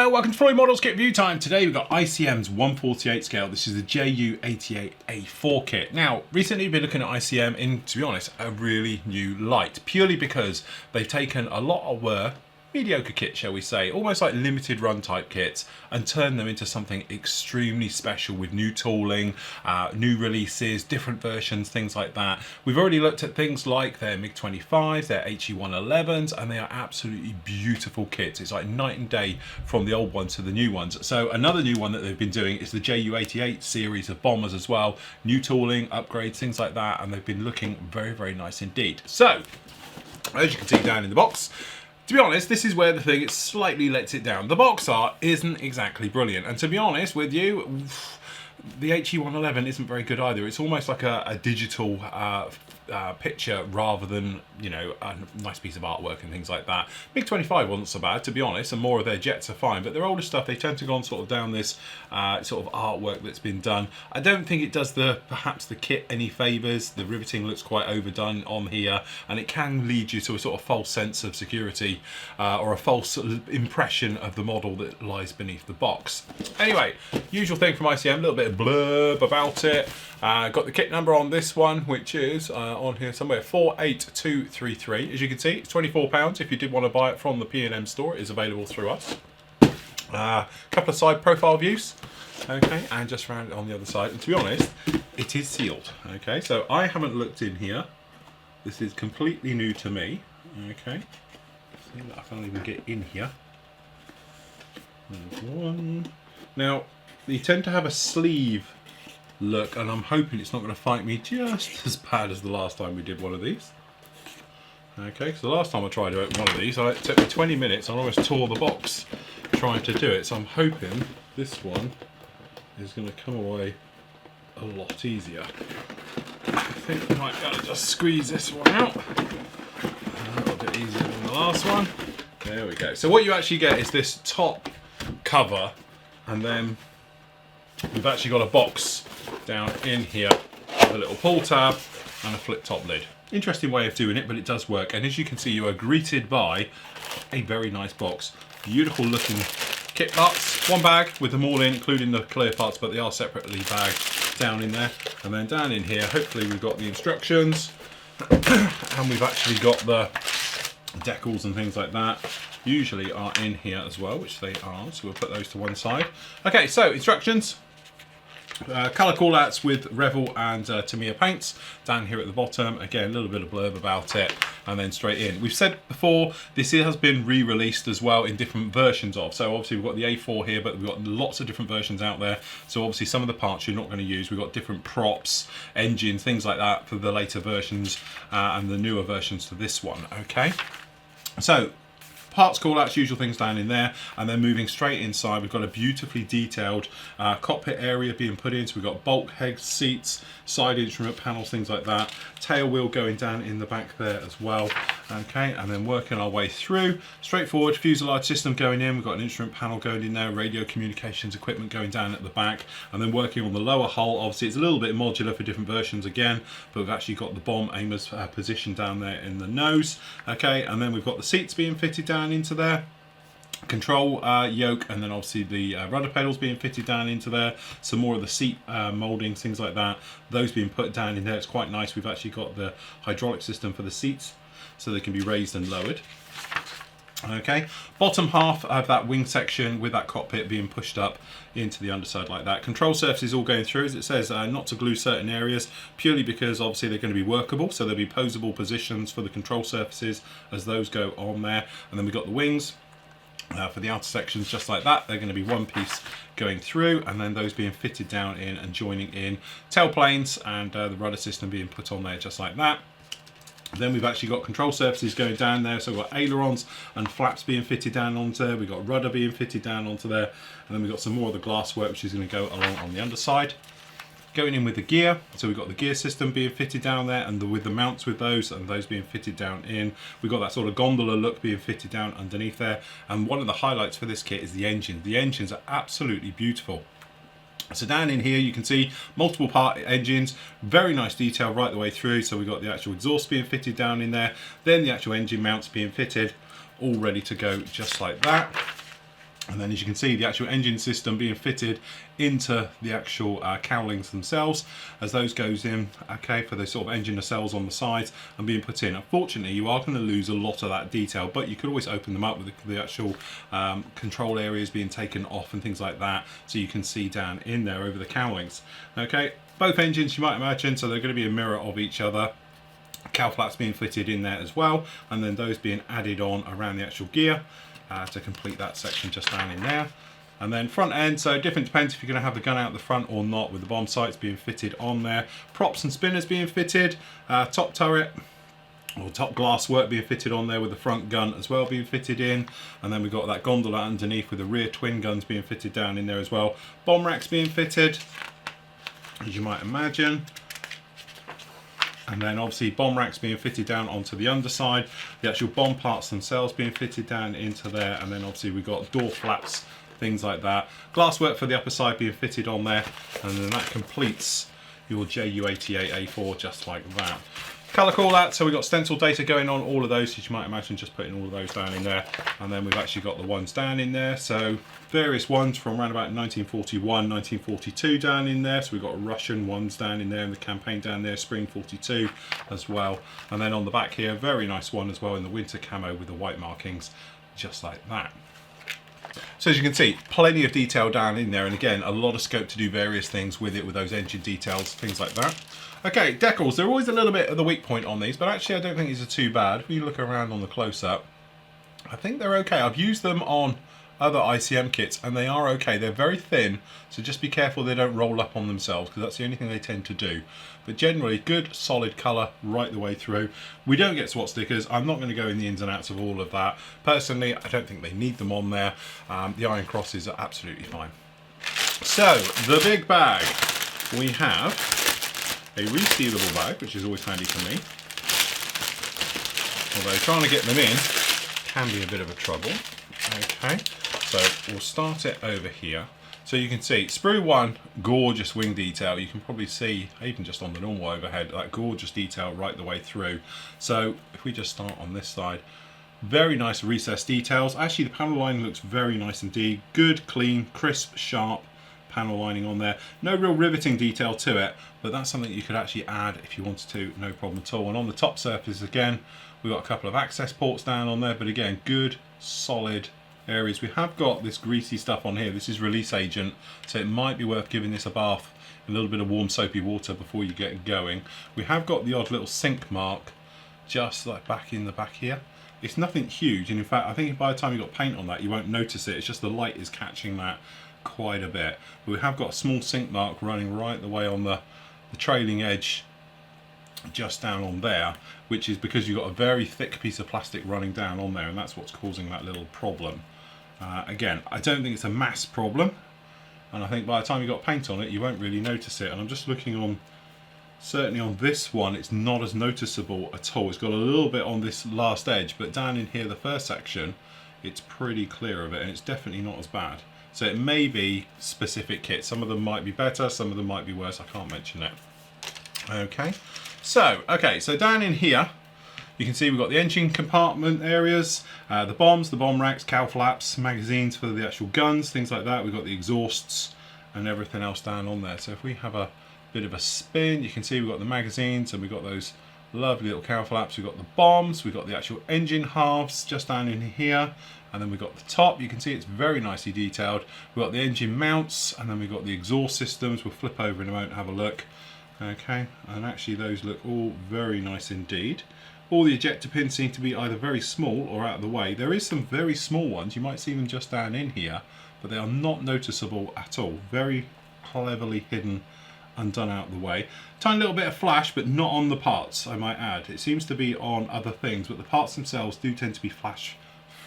Hello, welcome to Floyd Models Kit Review Time. Today we've got ICM's 148 scale. This is the Ju-88 A-4 kit. Now, recently we've been looking at ICM in, to be honest, a really new light. Purely because they've taken a lot of mediocre kits, shall we say, almost like limited run type kits, and turned them into something extremely special with new tooling, new releases, different versions, things like that. We've already looked at things like their MiG-25s, their HE-111s, and they are absolutely beautiful kits. It's like night and day from the old ones to the new ones. So another new one that they've been doing is the Ju-88 series of bombers as well. New tooling, upgrades, things like that, and they've been looking very, very nice indeed. So, as you can see down in the box, to be honest, this is where the thing slightly lets it down. The box art isn't exactly brilliant, and to be honest with you, the HE-111 isn't very good either. It's almost like a digital picture rather than, you know, a nice piece of artwork and things like that. MiG-25 wasn't so bad, to be honest, and more of their jets are fine, but their older stuff, they tend to go on sort of down this sort of artwork that's been done. I don't think it does perhaps the kit any favours. The riveting looks quite overdone on here, and it can lead you to a sort of false sense of security or a false impression of the model that lies beneath the box. Anyway, usual thing from ICM, a little bit of blurb about it. Got the kit number on this one, which is on here somewhere, 48233. As you can see, it's £24 if you did want to buy it from the P&M store. It is available through us. Couple of side profile views, okay, and just round it on the other side. And to be honest, it is sealed, okay, so I haven't looked in here. This is completely new to me, okay. See that I can't even get in here. There's one. Now, you tend to have a sleeve look, and I'm hoping it's not going to fight me just as bad as the last time we did one of these. Okay, so the last time I tried to open one of these, it took me 20 minutes. I almost tore the box trying to do it. So I'm hoping this one is going to come away a lot easier. I think I might be able to just squeeze this one out. A little bit easier than the last one. There we go. So what you actually get is this top cover, and then we've actually got a box down in here with a little pull tab and a flip top lid. Interesting way of doing it, but it does work. And as you can see, you are greeted by a very nice box. Beautiful looking kit parts. One bag with them all in, including the clear parts, but they are separately bagged down in there. And then down in here, hopefully we've got the instructions and we've actually got the decals and things like that. Usually are in here as well, which they are, so we'll put those to one side. Okay, so instructions. Colour callouts with Revell and Tamiya paints down here at the bottom. Again, a little bit of blurb about it, and then straight in. We've said before, this has been re-released as well in different versions of. So obviously we've got the A4 here, but we've got lots of different versions out there. So obviously some of the parts you're not going to use. We've got different props, engines, things like that for the later versions and the newer versions to this one. Okay, so parts callouts, usual things down in there, and then moving straight inside, we've got a beautifully detailed cockpit area being put in. So we've got bulkhead seats, side instrument panels, things like that. Tail wheel going down in the back there as well. Okay, and then working our way through, straightforward fuselage system going in. We've got an instrument panel going in there, radio communications equipment going down at the back, and then working on the lower hull. Obviously, it's a little bit modular for different versions again, but we've actually got the bomb aimers positioned down there in the nose. Okay, and then we've got the seats being fitted down into there, control yoke, and then obviously the rudder pedals being fitted down into there. Some more of the seat mouldings, things like that, those being put down in there. It's quite nice. We've actually got the hydraulic system for the seats, so they can be raised and lowered. Okay, bottom half of that wing section with that cockpit being pushed up into the underside like that. Control surfaces all going through, as it says, not to glue certain areas, purely because obviously they're going to be workable, so there'll be posable positions for the control surfaces as those go on there. And then we've got the wings for the outer sections just like that. They're going to be one piece going through, and then those being fitted down in and joining in. Tailplanes and the rudder system being put on there just like that. Then we've actually got control surfaces going down there, so we've got ailerons and flaps being fitted down onto there. We've got rudder being fitted down onto there, and then we've got some more of the glass work which is going to go along on the underside. Going in with the gear, so we've got the gear system being fitted down there, and with the mounts with those, and those being fitted down in. We've got that sort of gondola look being fitted down underneath there, and one of the highlights for this kit is the engine. The engines are absolutely beautiful. So down in here you can see multiple part engines, very nice detail right the way through. So we've got the actual exhaust being fitted down in there, then the actual engine mounts being fitted, all ready to go just like that. And then as you can see, the actual engine system being fitted into the actual cowlings themselves as those goes in, okay, for the sort of engine nacelles on the sides and being put in. Unfortunately, you are going to lose a lot of that detail, but you could always open them up with the actual control areas being taken off and things like that, so you can see down in there over the cowlings. Okay, both engines you might imagine, so they're going to be a mirror of each other. Cowl flaps being fitted in there as well, and then those being added on around the actual gear. To complete that section just down in there. And then front end, so different depends if you're going to have the gun out the front or not, with the bomb sights being fitted on there, props and spinners being fitted, top turret or top glass work being fitted on there with the front gun as well being fitted in, and then we've got that gondola underneath with the rear twin guns being fitted down in there as well. Bomb racks being fitted, as you might imagine. And then obviously bomb racks being fitted down onto the underside, the actual bomb parts themselves being fitted down into there, and then obviously we've got door flaps, things like that. Glasswork for the upper side being fitted on there, and then that completes your Ju-88 A4 just like that. Colour call out, so we've got stencil data going on all of those, as you might imagine, just putting all of those down in there. And then we've actually got the ones down in there, so various ones from around about 1941, 1942 down in there. So we've got Russian ones down in there, and the campaign down there, Spring 42 as well. And then on the back here, very nice one as well in the winter camo with the white markings, just like that. So as you can see, plenty of detail down in there, and again, a lot of scope to do various things with it, with those engine details, things like that. Okay, decals, they're always a little bit of the weak point on these, but actually I don't think these are too bad. If you look around on the close-up, I think they're okay. I've used them on other ICM kits and they are okay. They're very thin, so just be careful they don't roll up on themselves, because that's the only thing they tend to do. But generally, good solid colour right the way through. We don't get swat stickers. I'm not going to go in the ins and outs of all of that. Personally, I don't think they need them on there. The iron crosses are absolutely fine. So, the big bag. We have a resealable bag, which is always handy for me. Although trying to get them in can be a bit of a trouble. Okay, so we'll start it over here. So you can see, sprue one, gorgeous wing detail. You can probably see, even just on the normal overhead, that gorgeous detail right the way through. So if we just start on this side, very nice recessed details. Actually, the panel line looks very nice indeed. Good, clean, crisp, sharp panel lining on there. No real riveting detail to it, but that's something you could actually add if you wanted to, no problem at all. And on the top surface, again, we've got a couple of access ports down on there, but again, good, solid areas. We have got this greasy stuff on here. This is release agent, so it might be worth giving this a bath in a little bit of warm soapy water before you get going. We have got the odd little sink mark just like back in the back here. It's nothing huge, and in fact I think by the time you've got paint on that you won't notice it. It's just the light is catching that quite a bit. But we have got a small sink mark running right the way on the trailing edge just down on there, which is because you've got a very thick piece of plastic running down on there, and that's what's causing that little problem. Again, I don't think it's a mass problem, and I think by the time you've got paint on it you won't really notice it. And I'm just looking on, certainly on this one it's not as noticeable at all. It's got a little bit on this last edge, but down in here, the first section, it's pretty clear of it, and it's definitely not as bad. So it may be specific kits. Some of them might be better, some of them might be worse. I can't mention it. Okay, so down in here you can see we've got the engine compartment areas, the bombs, the bomb racks, cowl flaps, magazines for the actual guns, things like that. We've got the exhausts and everything else down on there. So if we have a bit of a spin, you can see we've got the magazines, and we've got those lovely little cowl flaps. We've got the bombs, we've got the actual engine halves just down in here, and then we've got the top. You can see it's very nicely detailed. We've got the engine mounts, and then we've got the exhaust systems. We'll flip over in a moment and have a look. Okay, and actually those look all very nice indeed. All the ejector pins seem to be either very small or out of the way. There is some very small ones. You might see them just down in here, but they are not noticeable at all. Very cleverly hidden and done out of the way. Tiny little bit of flash, but not on the parts, I might add. It seems to be on other things, but the parts themselves do tend to be flash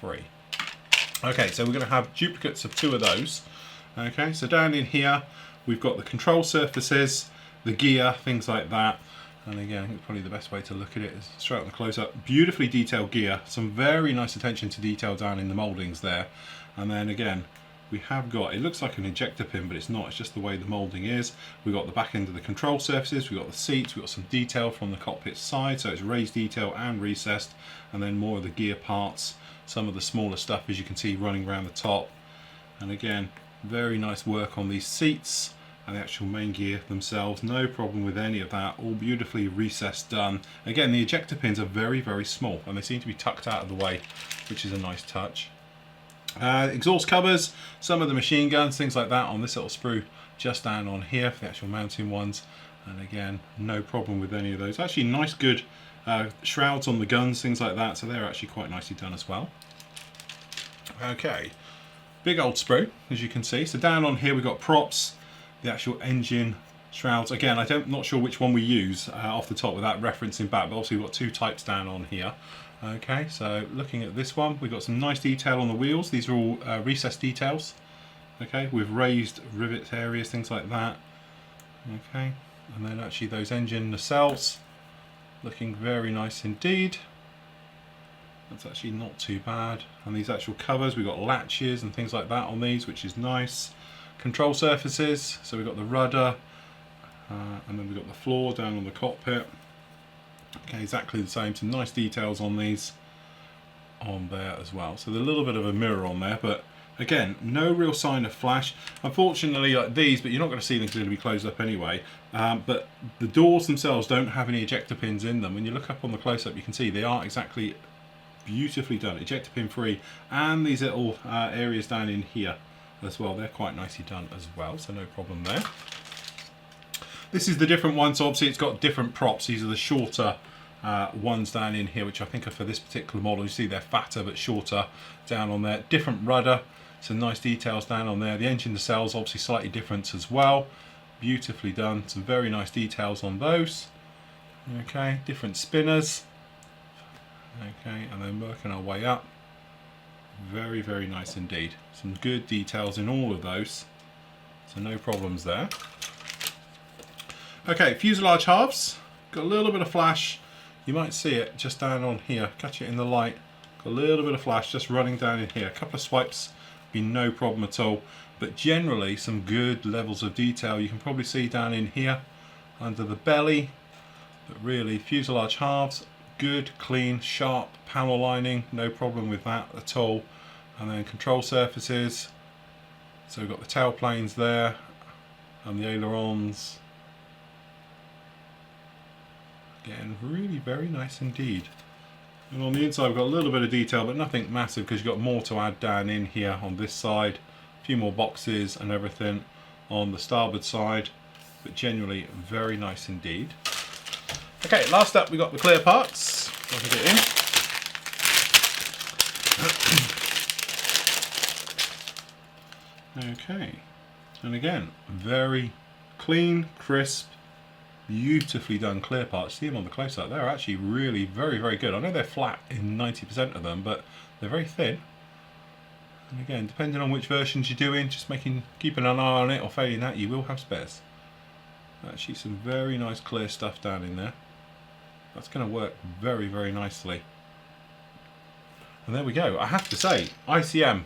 free. Okay, so we're going to have duplicates of two of those. Okay, so down in here we've got the control surfaces, the gear, things like that. And again, I think probably the best way to look at it is straight on the close-up. Beautifully detailed gear, some very nice attention to detail down in the mouldings there. And then again, we have got, it looks like an ejector pin, but it's not, it's just the way the moulding is. We've got the back end of the control surfaces, we've got the seats, we've got some detail from the cockpit side, so it's raised detail and recessed, and then more of the gear parts, some of the smaller stuff as you can see running around the top. And again, very nice work on these seats and the actual main gear themselves. No problem with any of that. All beautifully recessed done. Again, the ejector pins are very, very small and they seem to be tucked out of the way, which is a nice touch. Exhaust covers, some of the machine guns, things like that on this little sprue just down on here for the actual mounting ones. And again, no problem with any of those. Actually nice good shrouds on the guns, things like that, so they're actually quite nicely done as well. Okay, big old sprue, as you can see. So down on here we've got props, the actual engine shrouds. Again, I'm not sure which one we use off the top without referencing back, but obviously we've got two types down on here. Okay, so looking at this one, we've got some nice detail on the wheels. These are all recessed details. Okay, with raised rivet areas, things like that. Okay, and then actually those engine nacelles looking very nice indeed. That's actually not too bad. And these actual covers, we've got latches and things like that on these, which is nice. Control surfaces, so we've got the rudder, and then we've got the floor down on the cockpit. Okay, exactly the same. Some nice details on these on there as well. So there's a little bit of a mirror on there, but again, no real sign of flash. Unfortunately, like these, but you're not going to see them because they're going to be closed up anyway. But the doors themselves don't have any ejector pins in them. When you look up on the close-up, you can see they are exactly beautifully done, ejector pin free, and these little areas down in here as well, they're quite nicely done as well, so no problem there. This is the different one, so obviously it's got different props. These are the shorter ones down in here, which I think are for this particular model. You see they're fatter but shorter down on there. Different rudder, some nice details down on there. The engine nacelles obviously slightly different as well, beautifully done, some very nice details on those. Okay, different spinners. Okay, and then working our way up. Very, very nice indeed. Some good details in all of those, so no problems there. Okay, fuselage halves. Got a little bit of flash. You might see it just down on here. Catch it in the light. Got a little bit of flash just running down in here. A couple of swipes, be no problem at all. But generally, some good levels of detail. You can probably see down in here under the belly. But really, fuselage halves. Good, clean, sharp panel lining, no problem with that at all. And then control surfaces, so we've got the tail planes there and the ailerons. Again, really very nice indeed. And on the inside we've got a little bit of detail, but nothing massive because you've got more to add down in here on this side. A few more boxes and everything on the starboard side, but generally very nice indeed. Okay, last up we've got the clear parts. I'll get it in. Okay, and again, very clean, crisp, beautifully done clear parts. See them on the close-up, they're actually really very, very good. I know they're flat in 90% of them, but they're very thin. And again, depending on which versions you're doing, just keeping an eye on it, or failing that, you will have spares. Actually some very nice clear stuff down in there. That's going to work very, very nicely. And there we go. I have to say, ICM,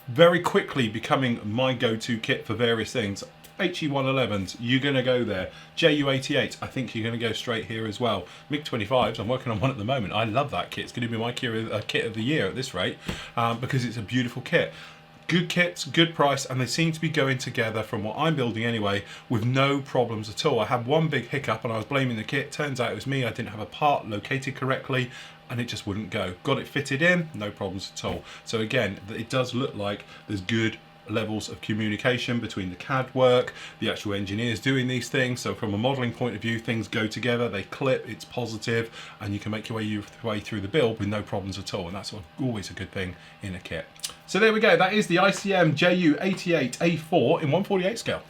very quickly becoming my go-to kit for various things. HE111s, you're going to go there. Ju-88, I think you're going to go straight here as well. MiG-25s, I'm working on one at the moment. I love that kit. It's going to be my kit of the year at this rate, because it's a beautiful kit. Good kits, good price, and they seem to be going together from what I'm building anyway with no problems at all. I had one big hiccup and I was blaming the kit. Turns out it was me. I didn't have a part located correctly and it just wouldn't go. Got it fitted in, no problems at all. So again, it does look like there's good levels of communication between the CAD work, the actual engineers doing these things. So from a modelling point of view, things go together, they clip, it's positive, and you can make your way through the build with no problems at all. And that's always a good thing in a kit. So there we go, that is the ICM Ju-88 A4 in 1/48 scale.